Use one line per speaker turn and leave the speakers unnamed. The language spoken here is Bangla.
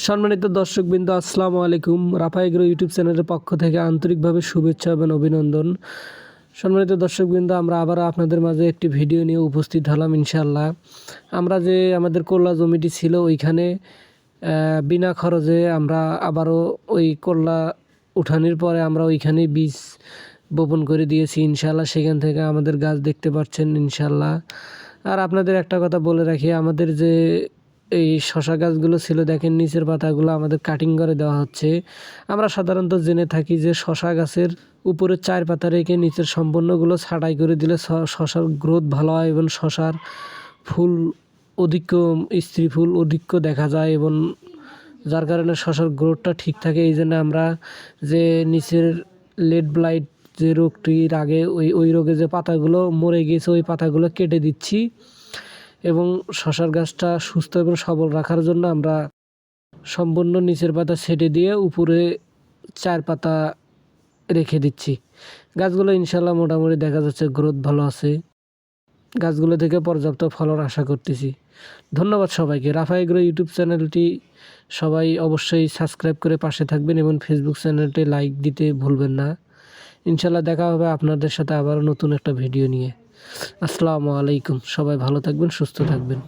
সম্মানিত দর্শকবৃন্দ, আসসালামু আলাইকুম। রাফা এগ্রো ইউটিউব চ্যানেলের পক্ষ থেকে আন্তরিকভাবে শুভেচ্ছা এবং অভিনন্দন। সম্মানিত দর্শকবৃন্দ, আমরা আবারও আপনাদের মাঝে একটি ভিডিও নিয়ে উপস্থিত হলাম ইনশাআল্লাহ। আমরা যে আমাদের করলা জমিটি ছিল ওইখানে বিনা খরচে আমরা আবারও ওই করলা উঠানোর পরে আমরা ওইখানে বীজ বপন করে দিয়েছি ইনশাআল্লাহ। সেখান থেকে আমাদের গাছ দেখতে পাচ্ছেন ইনশাআল্লাহ। আর আপনাদের একটা কথা বলে রাখি, আমাদের যে এই শশা গাছগুলো ছিল দেখেন নিচের পাতাগুলো আমাদের কাটিং করে দেওয়া হচ্ছে। আমরা সাধারণত জেনে থাকি যে শশা গাছের উপরে 4 পাতা রেখে নিচের সম্পূর্ণগুলো ছাঁটাই করে দিলে শশার গ্রোথ ভালো হয় এবং শশার ফুল অধিক স্ত্রী ফুল অধিক দেখা যায় এবং যার কারণে শশার গ্রোথটা ঠিক থাকে। এই জন্য আমরা যে নিচের লেড ব্লাইট যে রোগটির আগে ওই রোগে যে পাতাগুলো মরে গেছে ওই পাতাগুলো কেটে দিচ্ছি এবং শশার গাছটা সুস্থ এবং সবল রাখার জন্য আমরা সম্পূর্ণ নিচের পাতা ছেটে দিয়ে উপরে 4 পাতা রেখে দিচ্ছি। গাছগুলো ইনশাল্লাহ মোটামুটি দেখা যাচ্ছে গ্রোথ ভালো আছে। গাছগুলো থেকে পর্যাপ্ত ফলন আশা করতেছি। ধন্যবাদ সবাইকে। রাফা এগ্রো ইউটিউব চ্যানেলটি সবাই অবশ্যই সাবস্ক্রাইব করে পাশে থাকবেন এবং ফেসবুক চ্যানেলটি লাইক দিতে ভুলবেন না। ইনশাল্লাহ দেখা হবে আপনাদের সাথে আবারও নতুন একটা ভিডিও নিয়ে। আসসালামু আলাইকুম। সবাই ভালো থাকবেন, সুস্থ থাকবেন।